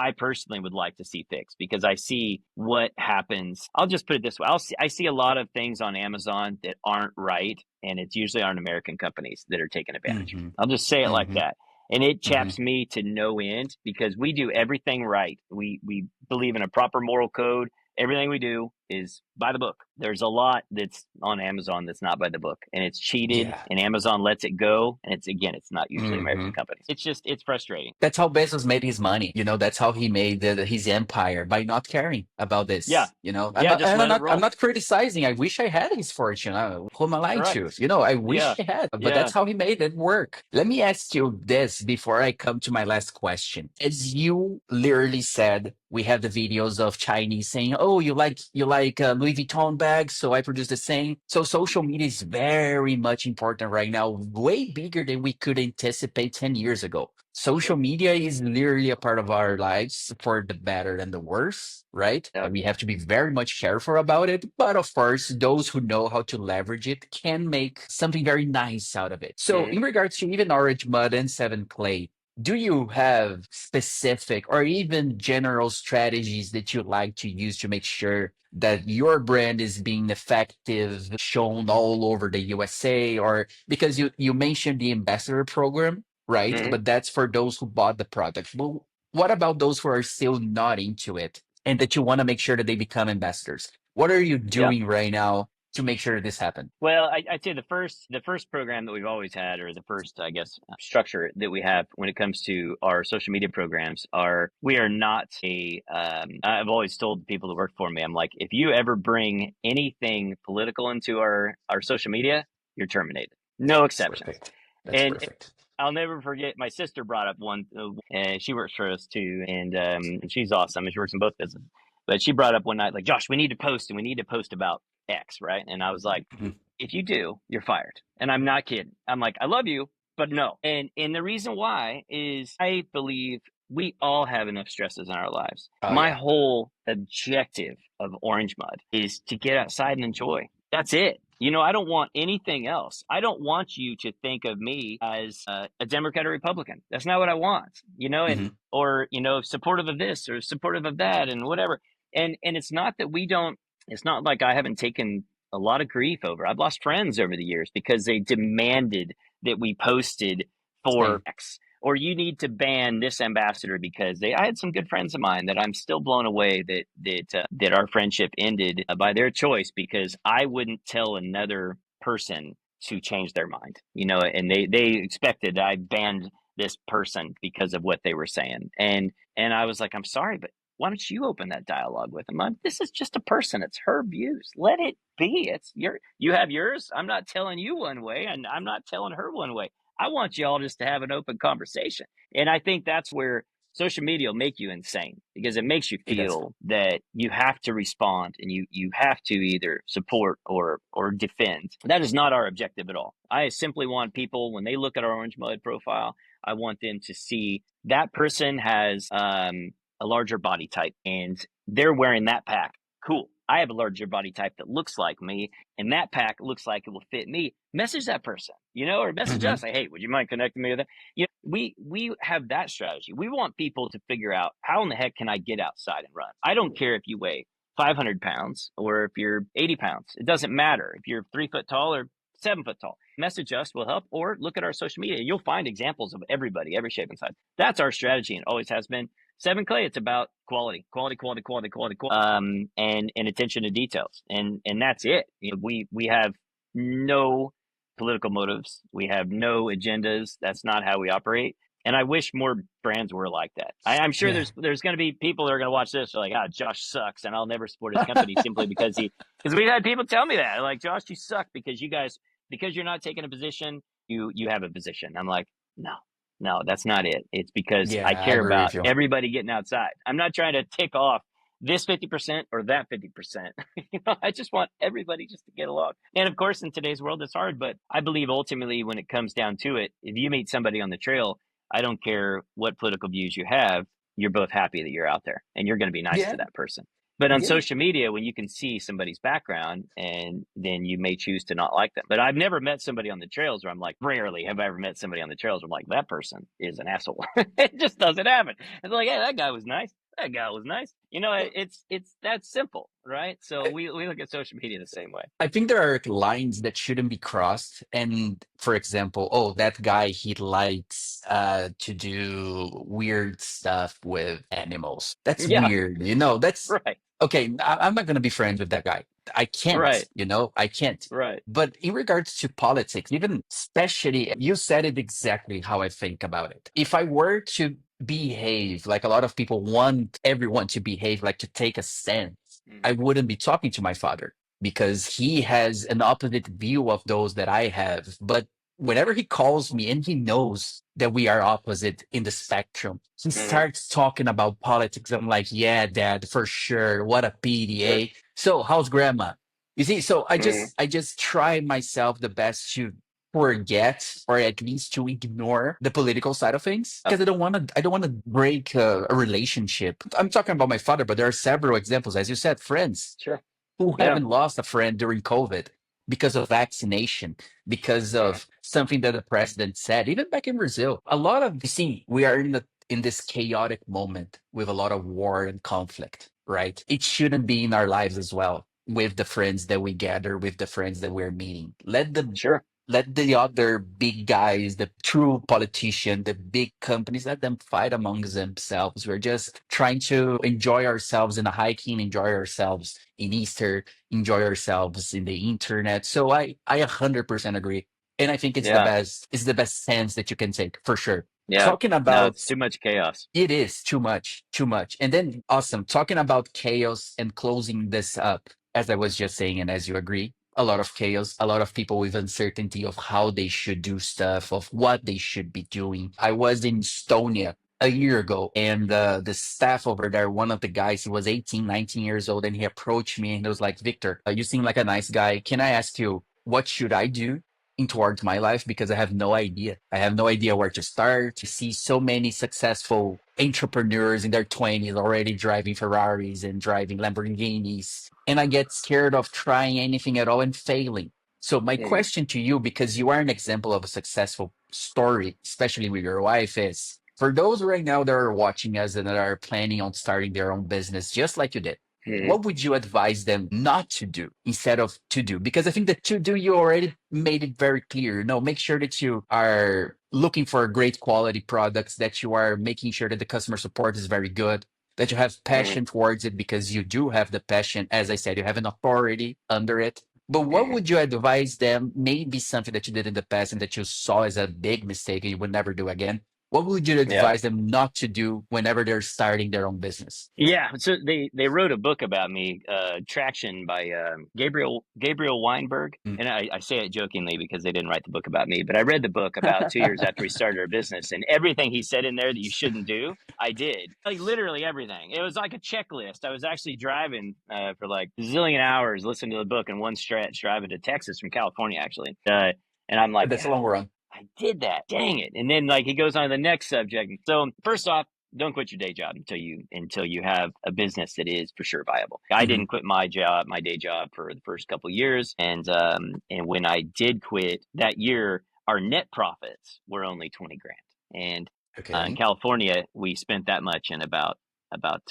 I personally would like to see fixed, because I see what happens. I'll just put it this way: I see a lot of things on Amazon that aren't right, and it's usually aren't American companies that are taking advantage. Hmm. I'll just say it like Hmm. that. And it Hmm. chaps me to no end, because we do everything right. We believe in a proper moral code. Everything we do is by the book. There's a lot that's on Amazon that's not by the book, and it's cheated, Yeah. and Amazon lets it go. And it's not usually Hmm. American companies. It's frustrating. That's how Bezos made his money. That's how he made his empire, by not caring about Yeah. this. I'm Yeah. not, Just and let it I'm roll. not criticizing. I wish I had his fortune. Who am I lying to? Correct. I Yeah. wish I had, but Yeah. that's how he made it work. Let me ask you this before I come to my last question. As you literally said, we have the videos of Chinese saying, "Oh, you like like Louis Vuitton bags, so I produce the same. So social media is very much important right now, way bigger than we could anticipate 10 years ago. Social media is literally a part of our lives for the better and the worse, right? Yep. We have to be very much careful about it. But of course, those who know how to leverage it can make something very nice out of it. So, Mhm. in regards to even Orange Mud and Seven Clay, do you have specific or even general strategies that you like to use to make sure that your brand is being effective, shown all over the USA? Or because you mentioned the ambassador program, right? Mhm. But that's for those who bought the product. Well, what about those who are still not into it and that you want to make sure that they become ambassadors? What are you Yeah. doing right now to make sure this happens? Well, I'd say the first program that we've always had, or the first, I guess, structure that we have when it comes to our social media programs, are we are not a. I've always told the people that work for me, I'm like, if you ever bring anything political into our social media, you're terminated. No That's exceptions. perfect. That's And perfect. I'll never forget. My sister brought up one, and she works for us too, and she's awesome. And she works in both businesses. But she brought up one night, like, Josh, we need to post, and we need to post about X, right? And I was like, Mhm. if you do, you're fired. And I'm not kidding. I'm like, I love you, but no. And the reason why is I believe we all have enough stresses in our lives. Oh, My yeah. whole objective of Orange Mud is to get outside and enjoy. That's it. I don't want anything else. I don't want you to think of me as a Democrat or Republican. That's not what I want. And Hmm. or supportive of this or supportive of that and whatever. And it's not that we don't. It's not like I haven't taken a lot of grief over. I've lost friends over the years because they demanded that we posted for Same. X, or you need to ban this ambassador because I had some good friends of mine that I'm still blown away that our friendship ended by their choice because I wouldn't tell another person to change their mind, and they expected that I banned this person because of what they were saying, and I was like, I'm sorry, but why don't you open that dialogue with them? This is just a person. It's her views. Let it be. You have yours. I'm not telling you one way, and I'm not telling her one way. I want you all just to have an open conversation. And I think that's where social media will make you insane because it makes you It does. feel that you have to respond and you have to either support or defend. That is not our objective at all. I simply want people, when they look at our Orange Mud profile, I want them to see that person has a larger body type and they're wearing that pack. Cool. I have a larger body type that looks like me, and that pack looks like it will fit me. Message that person, or message Hmm. us. Say, hey, would you mind connecting me with that? We have that strategy. We want people to figure out how in the heck can I get outside and run. I don't care if you weigh 500 pounds or if you're 80 pounds. It doesn't matter if you're 3 foot tall or 7 foot tall. Message us will help, or look at our social media. You'll find examples of everybody, every shape and size. That's our strategy, and always has been. Seven Clay, it's about quality, quality, quality, quality, quality, quality, and attention to details, and that's it. We have no political motives. We have no agendas. That's not how we operate. And I wish more brands were like that. I'm sure Yeah. there's going to be people that are going to watch this like, Josh sucks, and I'll never support his company simply because we've had people tell me that, like, Josh, you suck because you're not taking a position. You have a position. I'm like, no, no, that's not it. It's because I Yeah, I care agree about with you. everybody getting outside. I'm not trying to tick off this 50% or that 50%. I just want everybody just to get along. And of course, in today's world, it's hard, but I believe ultimately when it comes down to it, if you meet somebody on the trail, I don't care what political views you have, you're both happy that you're out there and you're going to be nice Yeah. to that person. But on Yeah. social media, when you can see somebody's background and then you may choose to not like them. But I've never met somebody on the trails where I'm like, rarely have I ever met somebody on the trails where I'm like, that person is an asshole. It just doesn't happen. It's like, hey, that guy was nice. That guy was nice. It's that simple, right? So we look at social media the same way. I think there are lines that shouldn't be crossed. And for example, oh, that guy, he likes to do weird stuff with animals. That's Yeah, weird. That's right, okay. I'm not going to be friends with that guy. I can't, right, I can't. right. But in regards to politics, even especially, you said it exactly how I think about it. If I were to behave like a lot of people want everyone to behave, like to take a stand, I Hmm. wouldn't be talking to my father because he has an opposite view of those that I have. But whenever he calls me and he knows that we are opposite in the spectrum, he Hmm. starts talking about politics. I'm like, yeah, dad, for sure. What a Sure. PDA. So how's grandma? You see, so I Mhm. just I just try myself the best to forget or at least to ignore the political side of things because I don't want to break a relationship. I'm talking about my father, but there are several examples, as you said, friends Sure. who Yeah. haven't lost a friend during COVID because of vaccination, because Mhm. of something that the president said, even back in Brazil. A lot of, you see, we are in this chaotic moment with a lot of war and conflict, right? It shouldn't be in our lives as well with the friends that we gather, with the friends that we're meeting. Sure. Let the other big guys, the true politician, the big companies, let them fight amongst themselves. We're just trying to enjoy ourselves in a hiking, enjoy ourselves in Easter, enjoy ourselves in the internet. So I 100% agree. And I think Yeah. it's the best stance that you can take for sure. Yeah. Talking No, about it's too much chaos. it is too much, too much. And then, awesome. Talking about chaos and closing this up, as I was just saying, and as you agree, a lot of chaos, a lot of people with uncertainty of how they should do stuff, of what they should be doing. I was in Estonia a year ago, and the staff over there, one of the guys, he was 18, 19 years old, and he approached me and he was like, Victor, you seem like a nice guy. Can I ask you, what should I do in towards my life because I have no idea. I have no idea where to start. To see so many successful entrepreneurs in their 20s already driving Ferraris and driving Lamborghinis. And I get scared of trying anything at all and failing. So my Mhm. question to you, because you are an example of a successful story, especially with your wife, is for those right now that are watching us and that are planning on starting their own business, just like you did, Mhm. what would you advise them not to do instead of to do? Because I think that to do, you already made it very clear. No, make sure that you are looking for great quality products, that you are making sure that the customer support is very good, that you have Mhm. passion towards it because you do have the passion. As I said, you have an authority under it. But what Mhm. would you advise them? Maybe something that you did in the past and that you saw as a big mistake and you would never do again. What would you Yeah. advise them not to do whenever they're starting their own business? Yeah, so they wrote a book about me, Traction by Gabriel Weinberg, Mm. and I say it jokingly because they didn't write the book about me, but I read the book about 2 years after we started our business, and everything he said in there that you shouldn't do, I did, like literally everything. It was like a checklist. I was actually driving for like a zillion hours, listening to the book in one stretch, driving to Texas from California actually, and I'm like, That's a long run. I did that. Dang it. And then like he goes on to the next subject. So first off, don't quit your day job until you have a business that is for sure viable. I Hmm. didn't quit my day job for the first couple of years, and when I did quit that year, our net profits were only 20 grand. And in Okay. California, we spent that much in about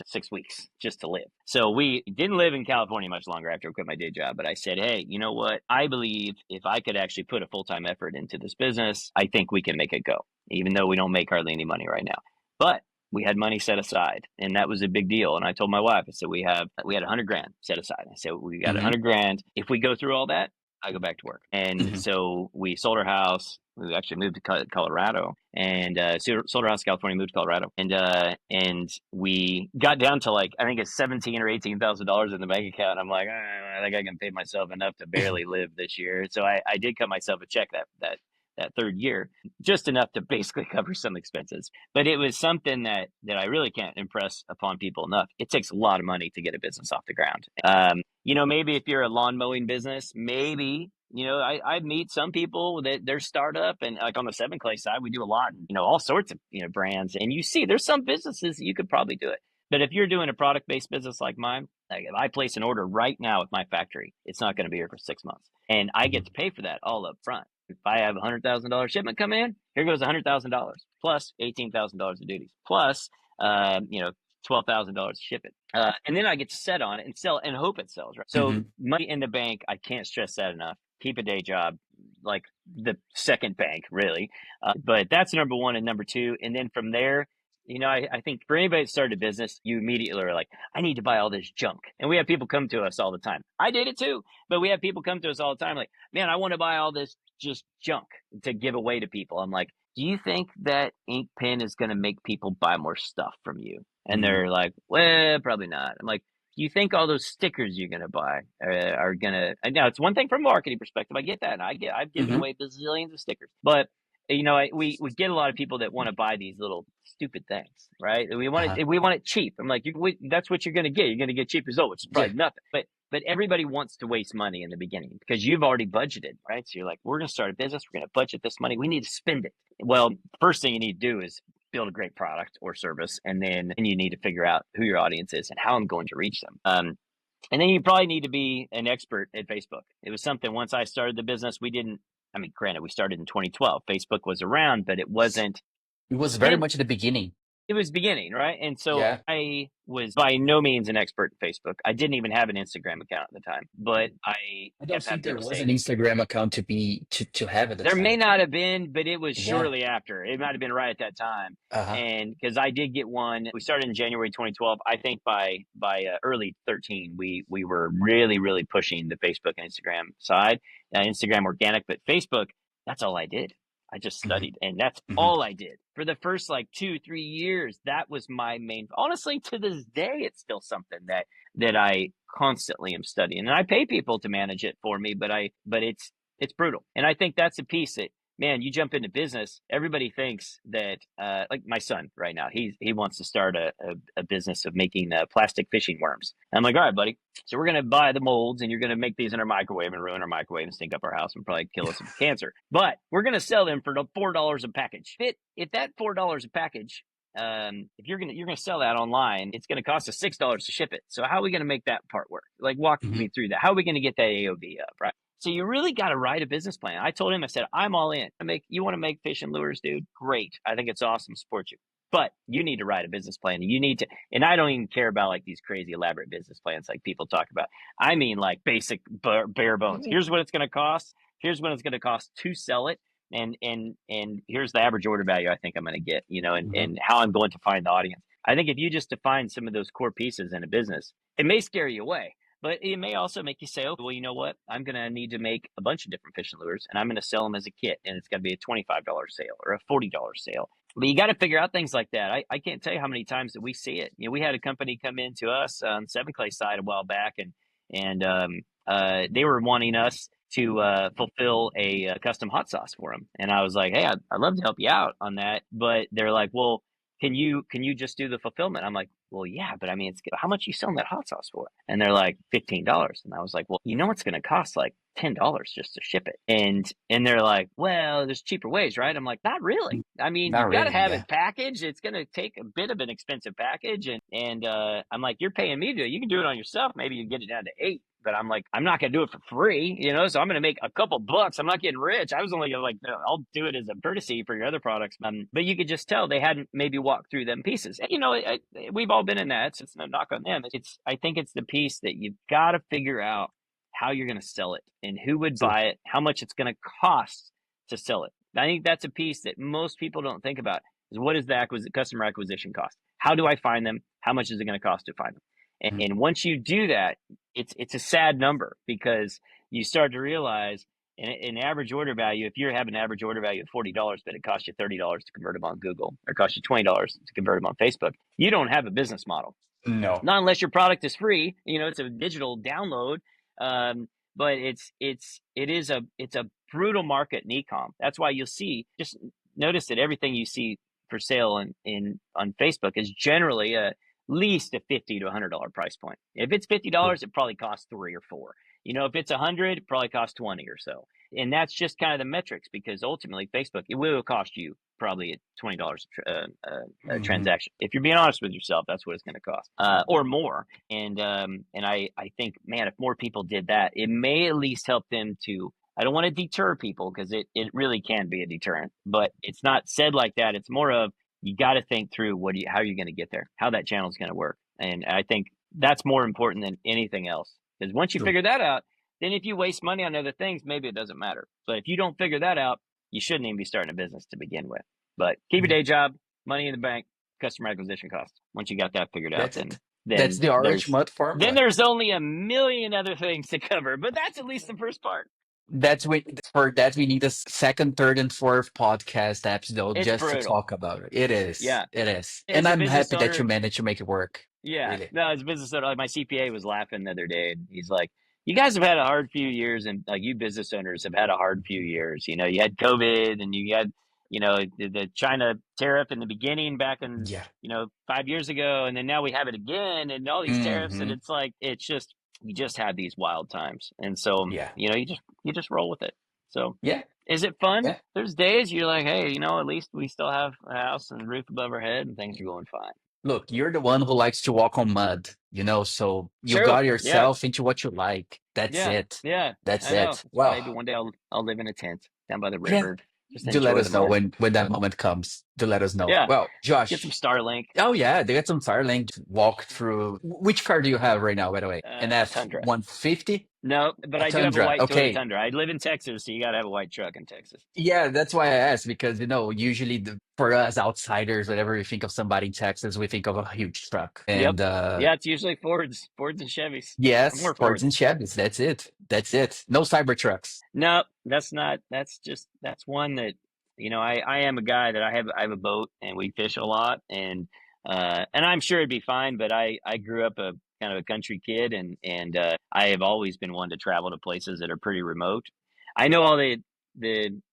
6 weeks just to live. So we didn't live in California much longer after I quit my day job. But I said, hey, you know what? I believe if I could actually put a full time effort into this business, I think we can make it go, even though we don't make hardly any money right now. But we had money set aside, and that was a big deal. And I told my wife, I said, we had 100 grand set aside. I said, we got a Hmm. 100 grand. If we go through all that, I go back to work. And Hmm. so we sold our house. We actually moved to Colorado, and sold our house in California, moved to Colorado, and we got down to like I think it's $17,000 or $18,000 in the bank account. I'm like, I think I can pay myself enough to barely live this year. So I did cut myself a check that third year, just enough to basically cover some expenses. But it was something that I really can't impress upon people enough. It takes a lot of money to get a business off the ground. Maybe if you're a lawn mowing business, maybe I meet some people that their startup, and like on the Seven Clay side, we do a lot, all sorts of brands, and you see there's some businesses that you could probably do it. But if you're doing a product based business like mine, like if I place an order right now with my factory, it's not going to be here for 6 months, and I get to pay for that all up front. If I have $100,000 shipment come in, here goes $100,000 plus $18,000 of duties plus $12,000 to ship it. And then I get to set on it and sell and hope it sells. Right. So Hmm. money in the bank, I can't stress that enough. Keep a day job, like the second bank, really. But that's number one and number two. And then from there, I think for anybody that started a business, you immediately are like, I need to buy all this junk. And we have people come to us all the time. I did it too, but we have people come to us all the time like, man, I want to buy all this just junk to give away to people. I'm like, do you think that ink pen is going to make people buy more stuff from you? And Hmm. they're like, well, probably not. I'm like, do you think all those stickers you're going to buy are going to, now it's one thing from a marketing perspective. I get that. And I've given Hmm. away bazillions of stickers, but we get a lot of people that want to buy these little stupid things, right? We want Uh-huh. it cheap. I'm like, that's what you're going to get. You're going to get cheap result, which is Yeah. probably nothing. But But everybody wants to waste money in the beginning because you've already budgeted, right? So you're like, we're going to start a business. We're going to budget this money. We need to spend it. Well, first thing you need to do is build a great product or service. And then you need to figure out who your audience is and how I'm going to reach them. And then you probably need to be an expert at Facebook. It was something once I started the business, granted, we started in 2012. Facebook was around, but it wasn't. It was very much at the beginning. It was beginning, right? And so Yeah. I was by no means an expert in Facebook. I didn't even have an Instagram account at the time, but I don't think there was an Instagram account to have at the There time. may not have been, but it was Yeah. shortly after. It might have been right at that time. And because I did get one, we started in January 2012. I think by early 13, we were really, really pushing the Facebook and Instagram side. Instagram organic, but Facebook, that's all I did. I just studied, and that's all I did for the first like 2-3 years. That was my main. Honestly, to this day, it's still something that I constantly am studying, and I pay people to manage it for me. But it's brutal, and I think that's a piece that, man, you jump into business, everybody thinks that, like my son right now, he wants to start a business of making plastic fishing worms. I'm like, all right, buddy. So we're going to buy the molds and you're going to make these in our microwave and ruin our microwave and stink up our house and probably kill us of cancer. But we're going to sell them for $4 a package. If that $4 a package, if you're going to sell that online, it's going to cost us $6 to ship it. So how are we going to make that part work? Like, walk me through that. How are we going to get that AOV up, right? So you really got to write a business plan. I told him, I said, I'm all in. You want to make fishing lures, dude? Great. I think it's awesome. Support you. But you need to write a business plan. You need to, and I don't even care about like these crazy elaborate business plans like people talk about. I mean, like basic bare bones. Here's what it's going to cost. Here's what it's going to cost to sell it. And here's the average order value I think I'm going to get, and how I'm going to find the audience. I think if you just define some of those core pieces in a business, it may scare you away. But it may also make you say, oh, well, you know what? I'm going to need to make a bunch of different fishing lures, and I'm going to sell them as a kit, and it's going to be a $25 sale or a $40 sale. But you got to figure out things like that. I can't tell you how many times that we see it. We had a company come in to us on Seven Clay side a while back, and they were wanting us to fulfill a custom hot sauce for them. And I was like, hey, I'd love to help you out on that. But they're like, well, can you just do the fulfillment? I'm like, well, yeah, but I mean, how much are you selling that hot sauce for? And they're like, $15. And I was like, well, it's going to cost like $10 just to ship it. And they're like, well, there's cheaper ways, right? I'm like, not really. I mean, you got to have it packaged. It's going to take a bit of an expensive package. And I'm like, you're paying me to do it. You can do it on yourself. Maybe you get it down to $8. But I'm like, I'm not going to do it for free, so I'm going to make a couple bucks. I'm not getting rich. I was only like, I'll do it as a courtesy for your other products. But you could just tell they hadn't maybe walked through them pieces. And, we've all been in that. So it's no knock on them. I think it's the piece that you've got to figure out how you're going to sell it and who would buy it, how much it's going to cost to sell it. I think that's a piece that most people don't think about is what is the customer acquisition cost? How do I find them? How much is it going to cost to find them? And once you do that, it's a sad number because you start to realize an average order value, if you're having an average order value of $40, but it costs you $30 to convert them on Google or costs you $20 to convert them on Facebook, you don't have a business model. No. Not unless your product is free, it's a digital download. But it's a brutal market in e-com. That's why you'll see, just notice that everything you see for sale on Facebook is generally at least a $50 to $100 price point. If it's $50, it probably costs $3 or $4. If it's $100, it probably costs $20 or so. And that's just kind of the metrics because ultimately Facebook, it will cost you probably at $20 a transaction. If you're being honest with yourself, that's what it's going to cost, or more. And I think, man, if more people did that, it may at least help them to. I don't want to deter people because it really can be a deterrent, but it's not said like that. It's more of you got to think through how you're going to get there, how that channel is going to work, and I think that's more important than anything else. Because once you figure that out, then if you waste money on other things, maybe it doesn't matter. But if you don't figure that out, you shouldn't even be starting a business to begin with. But keep your day job, money in the bank, customer acquisition costs. Once you got that figured out, then that's the orange mud formula. Then there's only a million other things to cover, but that's at least the first part. For that we need a second, third, and fourth podcast episode just brutal. to talk about it. It is. Yeah. It is. As and a I'm business happy that owner- you managed to make it work. Yeah. Really. No, as a business owner, like my CPA was laughing the other day, and he's like, you guys have had a hard few years, and like you business owners have had a hard few years. You had COVID, and you had, the China tariff in the beginning back in, 5 years ago, and then now we have it again, and all these tariffs, and it's like, it's just, you just have these wild times. And so, Yeah. you just roll with it. So Yeah. is it fun? Yeah. There's days you're like, hey, at least we still have a house and a roof above our head and things are going fine. Look, you're the one who likes to walk on mud, so you True. got Yeah. yourself into what you like. That's Yeah. it. Yeah. That's I know. it. Well, Maybe one day I'll live in a tent down by the yeah. river. Just Do let enjoy the us know moment. when that moment comes. Do let us know. Yeah. Well, Get some Josh. Starlink. Oh yeah, they got some Firelink walk through. Which car do you have right now, by the way? An Tundra. F-150? No, but A I do have a Tundra. white Toyota Okay. Tundra. I live in Texas, so you got to have a white truck in Texas. Yeah, that's why I asked because usually for us outsiders, whenever we think of somebody in Texas, we think of a huge truck. Yep. And Yeah, it's usually Fords and Chevys. Or yes, more Fords and Fords. Chevys. That's it. That's it. No Cybertrucks. No, that's not. That's one that I am a guy that I have a boat and we fish a lot and I'm sure it'd be fine. But I grew up a kind of a country kid and I have always been one to travel to places that are pretty remote. I know all the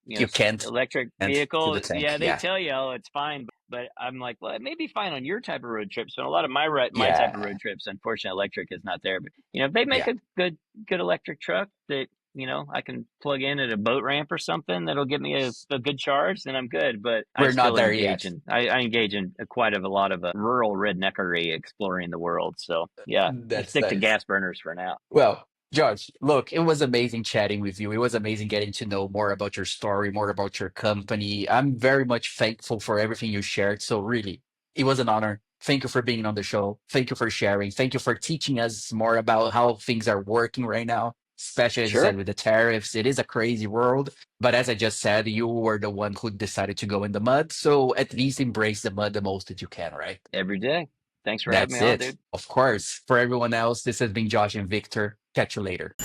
You can't electric and to the vehicle. tank. Yeah, they Yeah. tell you, oh, it's fine. But I'm like, well, it may be fine on your type of road trips, but a lot of my type of Yeah. road trips, unfortunately, electric is not there. But if they make Yeah. a good electric truck that I can plug in at a boat ramp or something that'll give me a good charge, then I'm good. But I We're not still there engage yet. in I engage in quite a lot of rural redneckery exploring the world. So yeah, I That's stick to nice. gas burners for now. Well, Josh, look, it was amazing chatting with you. It was amazing getting to know more about your story, more about your company. I'm very much thankful for everything you shared. So, really, it was an honor. Thank you for being on the show. Thank you for sharing. Thank you for teaching us more about how things are working right now, especially as you said Sure, with the tariffs. It is a crazy world. But as I just said, you were the one who decided to go in the mud. So, at least embrace the mud the most that you can, right? every day. Thanks for having me That's on, it. dude. Of course. For everyone else, this has been Josh and Victor. Catch you later.